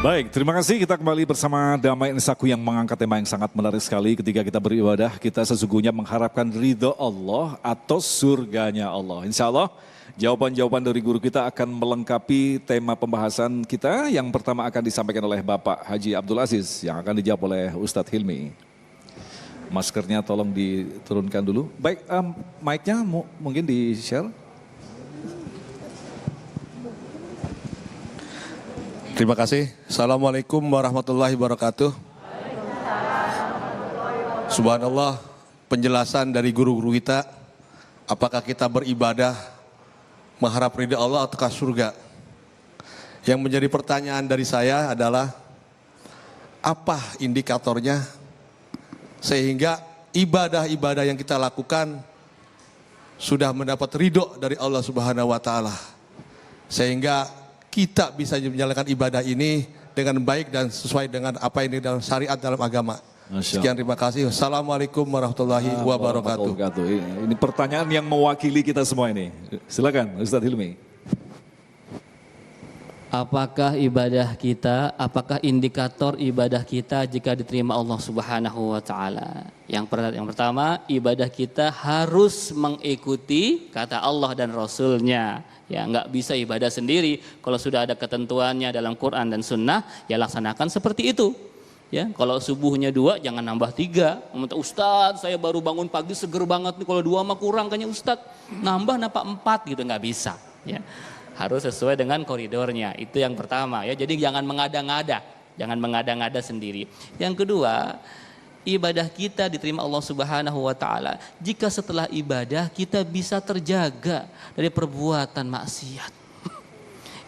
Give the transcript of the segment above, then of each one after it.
Baik, terima kasih. Kita kembali bersama Damai Nisaku yang mengangkat tema yang sangat menarik sekali. Ketika kita beribadah, kita sesungguhnya mengharapkan ridho Allah atau surganya Allah. Insya Allah, jawaban-jawaban dari guru kita akan melengkapi tema pembahasan kita. Yang pertama akan disampaikan oleh Bapak Haji Abdul Aziz, yang akan dijawab oleh Ustadz Hilmi. Maskernya tolong diturunkan dulu. Baik, mic-nya mungkin di-share. Terima kasih. Assalamualaikum warahmatullahi wabarakatuh. Subhanallah, penjelasan dari guru-guru kita, apakah kita beribadah mengharap ridha Allah ataukah surga? Yang menjadi pertanyaan dari saya adalah, apa indikatornya sehingga ibadah-ibadah yang kita lakukan sudah mendapat ridho dari Allah Subhanahu wa Ta'ala, sehingga kita bisa menjalankan ibadah ini dengan baik dan sesuai dengan apa yang dalam syariat dalam agama. Sekian, terima kasih. Assalamualaikum warahmatullahi wabarakatuh. Ini pertanyaan yang mewakili kita semua ini. Silakan Ustadz Hilmi. Apakah ibadah kita, apakah indikator ibadah kita jika diterima Allah Subhanahu wa Ta'ala? Yang pertama, ibadah kita harus mengikuti kata Allah dan Rasulnya. Ya, nggak bisa ibadah sendiri. Kalau sudah ada ketentuannya dalam Quran dan Sunnah, ya laksanakan seperti itu. Ya, kalau subuhnya 2, jangan nambah 3. Ustadz, saya baru bangun pagi seger banget nih. Kalau 2 mah kurang kayaknya Ustadz. Nambah 4 gitu, nggak bisa. Ya, harus sesuai dengan koridornya. Itu yang pertama. Ya, jadi jangan mengada-ngada, jangan mengada-ngada sendiri. Yang kedua, ibadah kita diterima Allah Subhanahu wa Ta'ala jika setelah ibadah kita bisa terjaga dari perbuatan maksiat.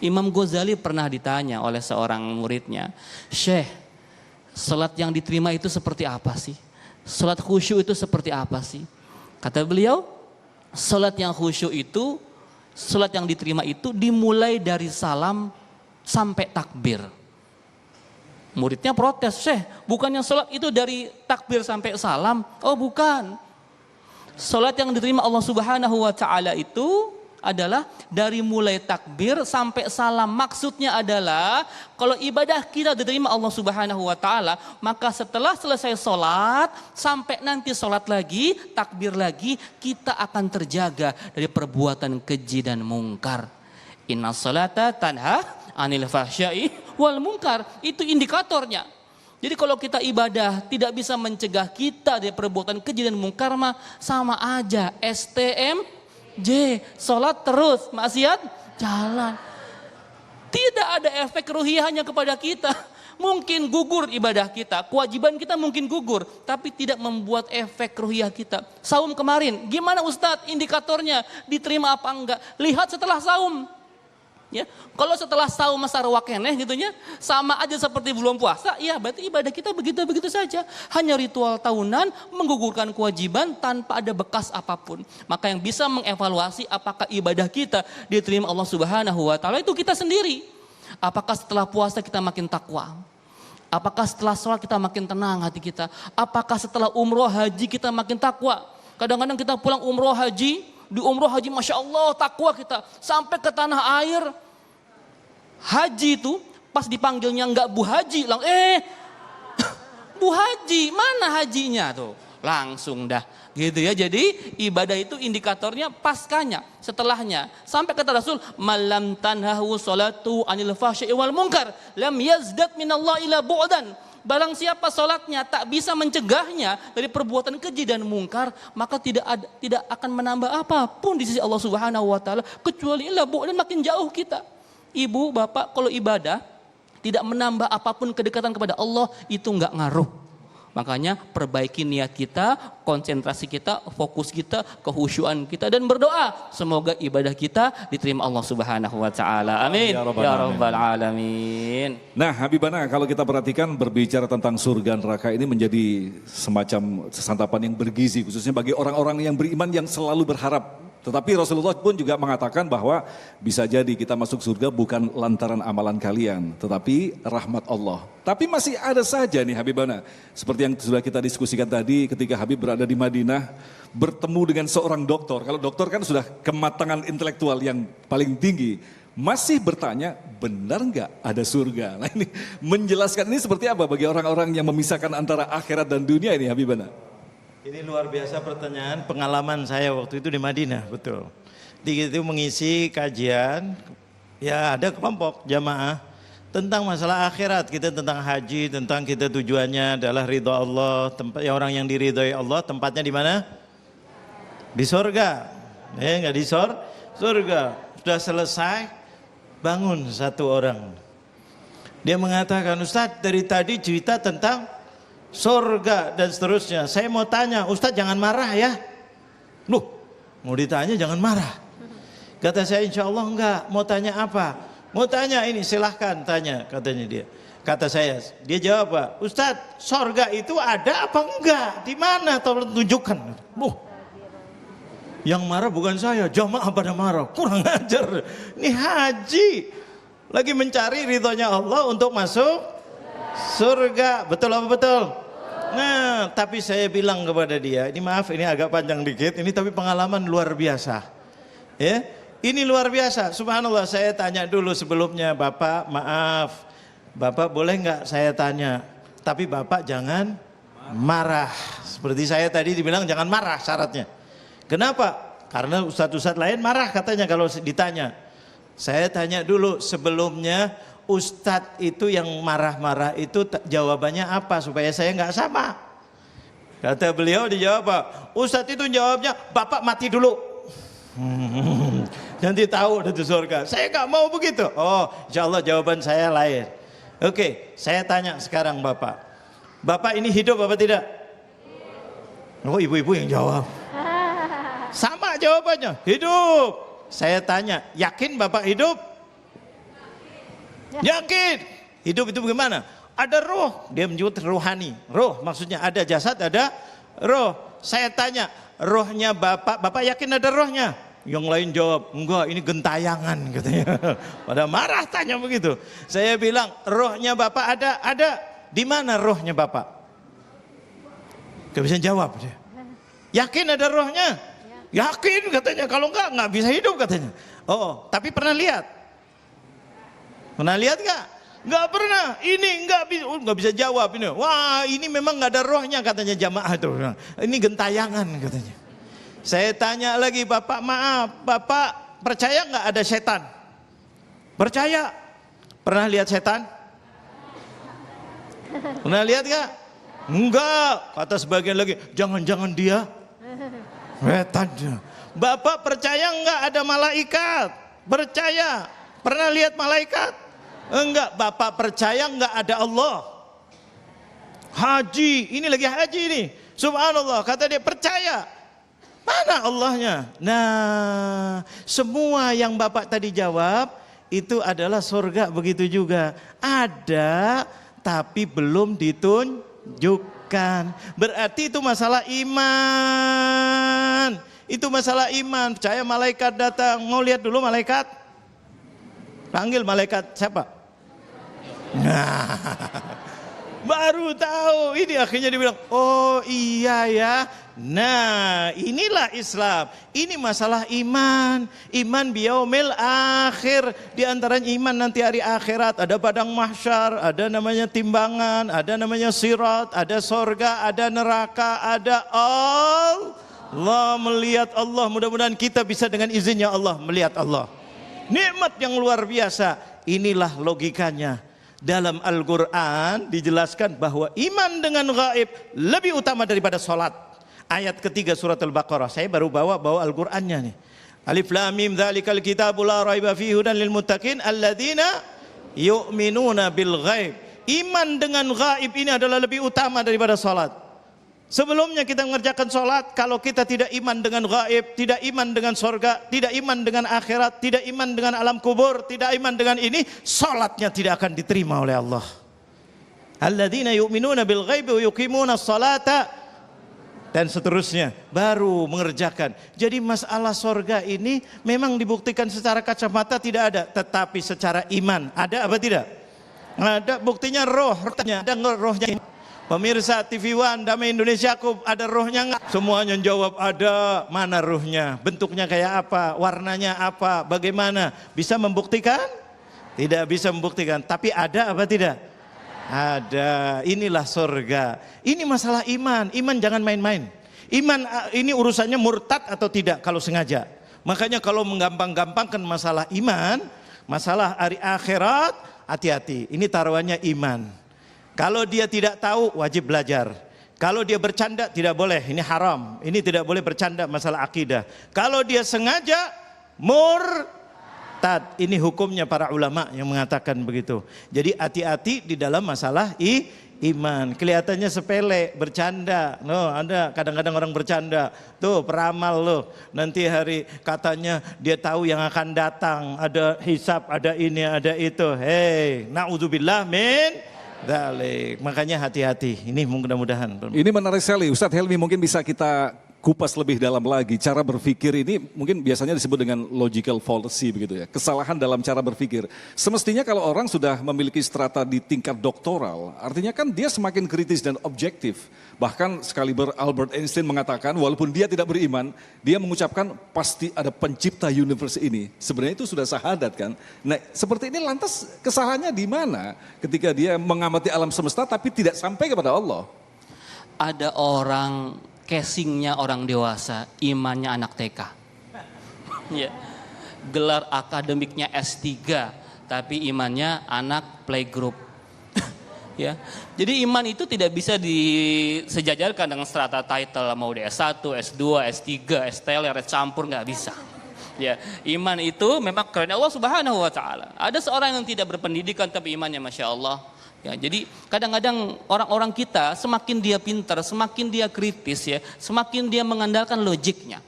Imam Ghazali pernah ditanya oleh seorang muridnya, "Syekh, salat yang diterima itu seperti apa sih? Salat khusyuk itu seperti apa sih?" Kata beliau, salat yang khusyuk itu, salat yang diterima itu dimulai dari salam sampai takbir. Muridnya protes, "Syekh, bukannya sholat itu dari takbir sampai salam?" Oh bukan. Sholat yang diterima Allah Subhanahu wa Ta'ala itu adalah dari mulai takbir sampai salam. Maksudnya adalah kalau ibadah kita diterima Allah Subhanahu wa Ta'ala, maka setelah selesai sholat sampai nanti sholat lagi, takbir lagi, kita akan terjaga dari perbuatan keji dan mungkar. Inna sholata tanha anil fahsyai wal munkar, itu indikatornya. Jadi kalau kita ibadah tidak bisa mencegah kita dari perbuatan keji dan mungkar, mah sama aja STMJ, sholat terus, maksiat jalan. Tidak ada efek ruhiyah hanya kepada kita. Mungkin gugur ibadah kita, kewajiban kita mungkin gugur, tapi tidak membuat efek ruhiyah kita. Saum kemarin, gimana Ustadz indikatornya diterima apa enggak? Lihat setelah saum. Ya, kalau setelah saum masa rawakeneh gitunya, sama aja seperti belum puasa, ya berarti ibadah kita begitu-begitu saja. Hanya ritual tahunan menggugurkan kewajiban tanpa ada bekas apapun. Maka yang bisa mengevaluasi apakah ibadah kita diterima Allah Subhanahu wa Ta'ala itu kita sendiri. Apakah setelah puasa kita makin takwa? Apakah setelah sholat kita makin tenang hati kita? Apakah setelah umroh haji kita makin takwa? Kadang-kadang kita pulang umroh haji, di umroh haji Masya Allah takwa kita. Sampai ke tanah air, haji itu pas dipanggilnya enggak Bu Haji, Bu Haji, mana hajinya tuh? Langsung dah gitu ya. Jadi ibadah itu indikatornya paskanya, setelahnya. Sampai kata Rasul, "Malam tanhahu salatu anil fahsya'i wal munkar, lam yazdad minallahi ila bu'dan." Barang siapa sholatnya tak bisa mencegahnya dari perbuatan keji dan mungkar, maka tidak akan menambah apapun di sisi Allah Subhanahu wa Ta'ala, kecuali dan makin jauh kita. Ibu, bapak, kalau ibadah tidak menambah apapun kedekatan kepada Allah, itu enggak ngaruh. Makanya perbaiki niat kita, konsentrasi kita, fokus kita, kehusyuan kita, dan berdoa semoga ibadah kita diterima Allah Subhanahu wa Ta'ala. Amin ya rabbal alamin. Nah, Habibana, kalau kita perhatikan berbicara tentang surga neraka ini menjadi semacam santapan yang bergizi, khususnya bagi orang-orang yang beriman yang selalu berharap. Tetapi Rasulullah pun juga mengatakan bahwa bisa jadi kita masuk surga bukan lantaran amalan kalian, tetapi rahmat Allah. Tapi masih ada saja nih Habibana, seperti yang sudah kita diskusikan tadi ketika Habib berada di Madinah, bertemu dengan seorang dokter. Kalau dokter kan sudah kematangan intelektual yang paling tinggi. masih bertanya, benar nggak ada surga? Nah ini menjelaskan ini seperti apa bagi orang-orang yang memisahkan antara akhirat dan dunia ini, Habibana? Ini luar biasa pertanyaan, pengalaman saya waktu itu di Madinah, betul. Di itu mengisi kajian, ya ada kelompok jamaah tentang masalah akhirat, kita tentang haji, tentang kita tujuannya adalah ridha Allah, tempat ya orang yang diridhoi Allah, tempatnya di mana? Di surga. Nggak di surga. Sudah selesai, bangun satu orang. Dia mengatakan, Ustadz dari tadi cerita tentang surga dan seterusnya. Saya mau tanya, Ustadz jangan marah ya. Loh, mau ditanya jangan marah. Kata saya, insya Allah enggak. Mau tanya apa? Mau tanya ini, silahkan tanya, katanya dia. Kata saya, dia jawab apa? Ustadz, surga itu ada apa enggak? Di mana? Tolong tunjukkan. Loh, yang marah bukan saya, jamaah pada marah. Kurang ajar. Ini haji. Lagi mencari ridhonya Allah untuk masuk surga. Betul apa betul? Nah, tapi saya bilang kepada dia, ini maaf, ini agak panjang dikit, ini tapi pengalaman luar biasa. Ya, ini luar biasa. Subhanallah, saya tanya dulu sebelumnya, Bapak, maaf, Bapak boleh nggak saya tanya? Tapi Bapak jangan marah. Seperti saya tadi dibilang jangan marah syaratnya. Kenapa? Karena ustadz-ustadz lain marah katanya kalau ditanya. Saya tanya dulu sebelumnya, ustadz itu yang marah-marah itu jawabannya apa supaya saya nggak sama. Kata beliau dijawab apa? Ustadz itu jawabnya, Bapak mati dulu. Nanti tahu itu surga. Saya nggak mau begitu. Oh, insya Allah jawaban saya lain. Oke, saya tanya sekarang Bapak. Bapak ini hidup apa tidak? Oh, ibu-ibu yang jawab. Sama jawabannya, hidup. Saya tanya, yakin Bapak hidup? Yakin. Hidup itu bagaimana? Ada roh, dia menyebut rohani. Roh maksudnya ada jasad, ada roh. Saya tanya, rohnya Bapak yakin ada rohnya? Yang lain jawab, enggak, ini gentayangan katanya. Pada marah tanya begitu. Saya bilang, rohnya Bapak ada. Di mana rohnya Bapak? Gak bisa jawab dia. Yakin ada rohnya? Yakin katanya, kalau enggak bisa hidup katanya. Oh, tapi pernah lihat? Pernah lihat enggak? Enggak pernah. Ini enggak bisa jawab ini. Wah, ini memang enggak ada rohnya katanya jamaah itu. Ini gentayangan katanya. Saya tanya lagi, Bapak maaf, Bapak percaya enggak ada setan? Percaya. Pernah lihat setan? Pernah lihat enggak? Enggak. Kata sebagian lagi, jangan-jangan dia setannya. Bapak percaya enggak ada malaikat? Percaya. Pernah lihat malaikat? Enggak. Bapak percaya enggak ada Allah? Haji, ini lagi haji ini. Subhanallah, kata dia percaya. Mana Allahnya? Nah, semua yang Bapak tadi jawab itu adalah surga, begitu juga. Ada tapi belum ditunjukkan. Berarti itu masalah iman. Itu masalah iman. Percaya malaikat datang. Mau lihat dulu malaikat? Panggil malaikat siapa? Nah, baru tahu. Ini akhirnya dibilang, oh iya ya. Nah, inilah Islam. Ini masalah iman. Iman biyaumil akhir. Di antaranya iman nanti hari akhirat. Ada padang mahsyar, ada namanya timbangan, ada namanya sirat, ada sorga, ada neraka, ada Allah melihat Allah. Mudah-mudahan kita bisa dengan izinnya Allah melihat Allah. Nikmat yang luar biasa. Inilah logikanya. Dalam Al-Quran dijelaskan bahwa iman dengan gaib lebih utama daripada sholat. Ayat ketiga surat Al-Baqarah. Saya baru bawa Al-Qur'annya nih. Alif lam mim dzalikal kitabu la raiba fihi hudan lil muttaqin alladzina yu'minuna bil ghaib. Iman dengan gaib ini adalah lebih utama daripada salat. Sebelumnya kita mengerjakan salat, kalau kita tidak iman dengan gaib, tidak iman dengan surga, tidak iman dengan akhirat, tidak iman dengan alam kubur, tidak iman dengan ini, salatnya tidak akan diterima oleh Allah. Alladzina yu'minuna bil ghaib wa yuqimuna sholata dan seterusnya, baru mengerjakan. Jadi masalah surga ini memang dibuktikan secara kacamata tidak ada, tetapi secara iman ada apa tidak? Ada, buktinya rohnya, ada rohnya. Pemirsa TV One, Damai Indonesiaku, ada ruhnya nggak? Semuanya jawab ada. Mana ruhnya? Bentuknya kayak apa? Warnanya apa? Bagaimana? Bisa membuktikan? Tidak bisa membuktikan. Tapi ada apa tidak? Ada. Inilah surga. Ini masalah iman. Iman jangan main-main. Iman ini urusannya murtad atau tidak kalau sengaja. Makanya kalau menggampang-gampangkan masalah iman, masalah hari akhirat, hati-hati. Ini taruhannya iman. Kalau dia tidak tahu, wajib belajar. Kalau dia bercanda, tidak boleh. Ini haram. Ini tidak boleh bercanda masalah akidah. Kalau dia sengaja, murtad. Ini hukumnya para ulama yang mengatakan begitu. Jadi hati-hati di dalam masalah iman. Kelihatannya sepele, bercanda. No, ada kadang-kadang orang bercanda. Tuh peramal loh. Nanti hari katanya dia tahu yang akan datang. Ada hisab, ada ini, ada itu. Hei, na'udzubillah min dalik. Makanya hati-hati. Ini mudah-mudahan. Ini menarik sekali. Ustadz Helmi, mungkin bisa kita kupas lebih dalam lagi. Cara berpikir ini mungkin biasanya disebut dengan logical fallacy begitu ya. Kesalahan dalam cara berpikir. Semestinya kalau orang sudah memiliki strata di tingkat doktoral, artinya kan dia semakin kritis dan objektif. Bahkan sekaliber Albert Einstein mengatakan walaupun dia tidak beriman, dia mengucapkan pasti ada pencipta universe ini. Sebenarnya itu sudah syahadat kan. Nah seperti ini lantas kesalahannya di mana ketika dia mengamati alam semesta tapi tidak sampai kepada Allah? Ada orang casingnya orang dewasa, imannya anak TK. Ya. Gelar akademiknya S3, tapi imannya anak playgroup. Ya. Jadi iman itu tidak bisa disejajarkan dengan strata title, mau dia S1, S2, S3, STL, campur, nggak bisa. Ya, iman itu memang karena Allah Subhanahu wa taala. Ada seorang yang tidak berpendidikan tapi imannya Masya Allah. Ya, jadi kadang-kadang orang-orang kita semakin dia pintar, semakin dia kritis ya, semakin dia mengandalkan logiknya.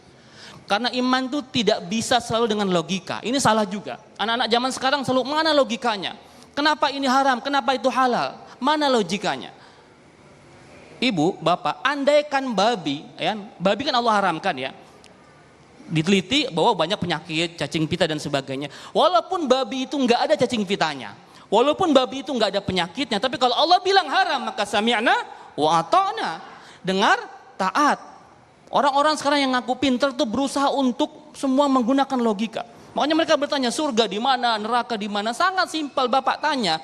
Karena iman itu tidak bisa selalu dengan logika. Ini salah juga. Anak-anak zaman sekarang selalu mana logikanya? Kenapa ini haram? Kenapa itu halal? Mana logikanya? Ibu, bapak, andaikan babi, ya, babi kan Allah haramkan ya. Diteliti bahwa banyak penyakit, cacing pita dan sebagainya. Walaupun babi itu nggak ada cacing pitanya, walaupun babi itu nggak ada penyakitnya, tapi kalau Allah bilang haram maka sami'na wa ata'na, dengar, taat. Orang-orang sekarang yang ngaku pintar tuh berusaha untuk semua menggunakan logika. Makanya mereka bertanya surga di mana, neraka di mana. Sangat simpel, bapak tanya,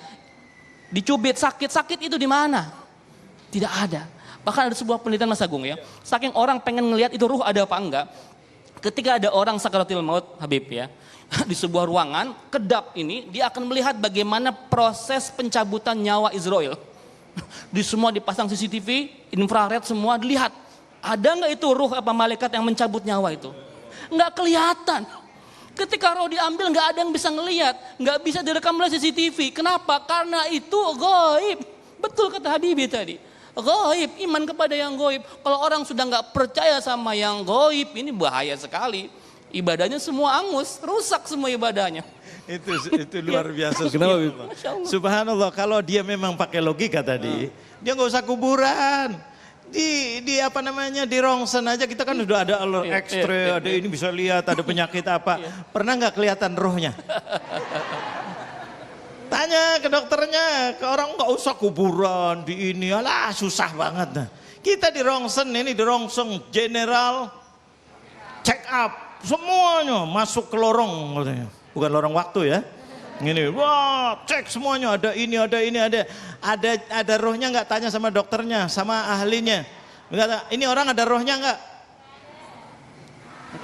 dicubit sakit itu di mana? Tidak ada. Bahkan ada sebuah penelitian Mas Agung ya, saking orang pengen ngelihat itu ruh ada apa enggak. Ketika ada orang sakaratil maut, Habib ya, di sebuah ruangan, kedap ini, dia akan melihat bagaimana proses pencabutan nyawa Israel. Di semua dipasang CCTV, infrared semua dilihat. Ada nggak itu ruh apa malaikat yang mencabut nyawa itu? Nggak kelihatan. Ketika roh diambil nggak ada yang bisa ngelihat, nggak bisa direkam oleh CCTV. Kenapa? Karena itu gaib. Betul kata Habibie tadi. Gaib, iman kepada yang gaib. Kalau orang sudah nggak percaya sama yang gaib, ini bahaya sekali. Ibadahnya semua angus, rusak semua ibadahnya. Itu luar biasa. Kenapa? Subhanallah, kalau dia memang pakai logika tadi, dia nggak usah kuburan. Di apa namanya, di rongsen aja kita kan udah ada alur X-ray, ada ini bisa lihat ada penyakit apa. Pernah nggak kelihatan rohnya? Tanya ke dokternya, ke orang nggak usah kuburan di ini, alah susah banget. Nah, kita di rongsen ini di rongsen general check up semuanya masuk ke lorong katanya. Bukan lorong waktu ya. Ini, wah cek semuanya ada ini ada rohnya nggak, tanya sama dokternya sama ahlinya. Berkata, ini orang ada rohnya nggak?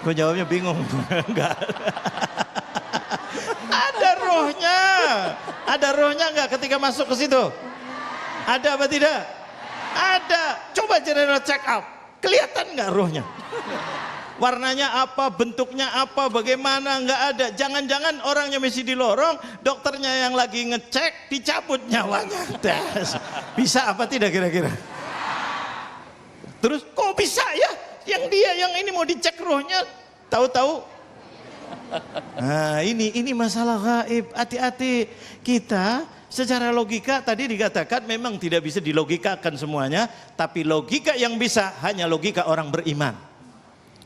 Gue jawabnya bingung. Enggak. Ada rohnya nggak ketika masuk ke situ? Ada apa tidak? Ada. Coba general check up, kelihatan nggak rohnya? Warnanya apa, bentuknya apa, bagaimana, nggak ada. Jangan-jangan orangnya masih di lorong, dokternya yang lagi ngecek dicabut nyawanya. Bisa apa tidak kira-kira? Terus kok bisa ya? Yang ini mau dicek rohnya, tahu-tahu. Nah ini masalah gaib. Hati-hati kita. Secara logika tadi dikatakan memang tidak bisa dilogikakan semuanya, tapi logika yang bisa hanya logika orang beriman.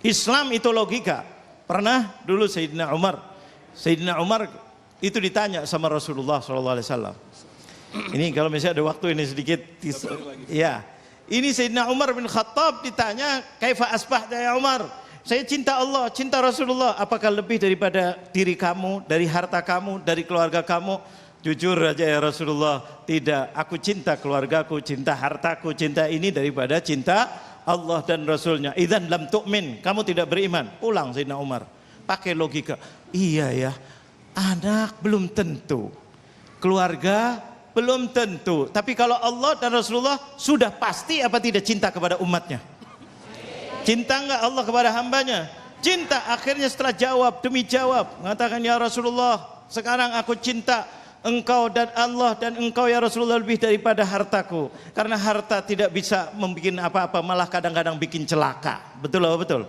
Islam itu logika. Pernah dulu Sayyidina Umar itu ditanya sama Rasulullah SAW. Ini kalau misalnya ada waktu ini sedikit. Ya. Ini Sayyidina Umar bin Khattab ditanya, "Kaifa asbahta ya Umar?" Saya cinta Allah, cinta Rasulullah. Apakah lebih daripada diri kamu, dari harta kamu, dari keluarga kamu? Jujur aja ya Rasulullah, tidak. Aku cinta keluargaku, cinta hartaku, cinta ini daripada cinta Allah dan Rasulnya. Idzan lam tu'min, kamu tidak beriman. Pulang Sayyidina Umar. Pakai logika. Iya ya, anak belum tentu. Keluarga belum tentu. Tapi kalau Allah dan Rasulullah sudah pasti apa tidak cinta kepada umatnya? Cinta enggak Allah kepada hambanya? Cinta. Akhirnya setelah jawab demi jawab mengatakan, ya Rasulullah, sekarang aku cinta engkau dan Allah dan engkau ya Rasulullah lebih daripada hartaku. Karena harta tidak bisa membuat apa-apa, malah kadang-kadang bikin celaka. Betul atau betul?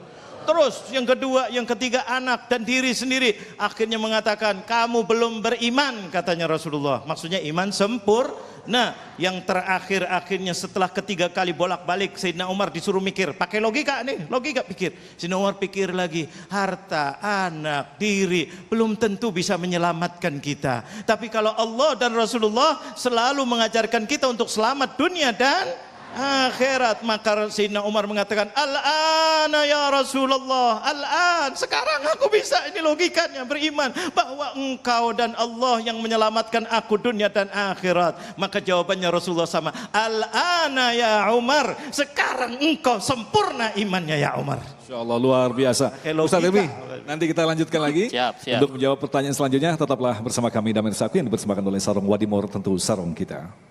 Terus yang kedua, yang ketiga anak dan diri sendiri. Akhirnya mengatakan, kamu belum beriman katanya Rasulullah. Maksudnya iman sempurna. Nah, yang terakhir akhirnya setelah ketiga kali bolak-balik Sayyidina Umar disuruh mikir, pakai logika nih, logika pikir. Sayyidina Umar pikir lagi, harta, anak, diri belum tentu bisa menyelamatkan kita. Tapi kalau Allah dan Rasulullah selalu mengajarkan kita untuk selamat dunia dan akhirat, maka Sayyidina Umar mengatakan, al-ana ya Rasulullah, al-an, sekarang aku bisa, ini logikanya, beriman bahwa engkau dan Allah yang menyelamatkan aku dunia dan akhirat. Maka jawabannya Rasulullah sama, al-ana ya Umar, sekarang engkau sempurna imannya ya Umar. Insya Allah luar biasa. Ustaz Emi, nanti kita lanjutkan lagi. Siap. Untuk menjawab pertanyaan selanjutnya, tetaplah bersama kami Damai Saku yang dipersembahkan oleh Sarung Wadimor, tentu sarung kita.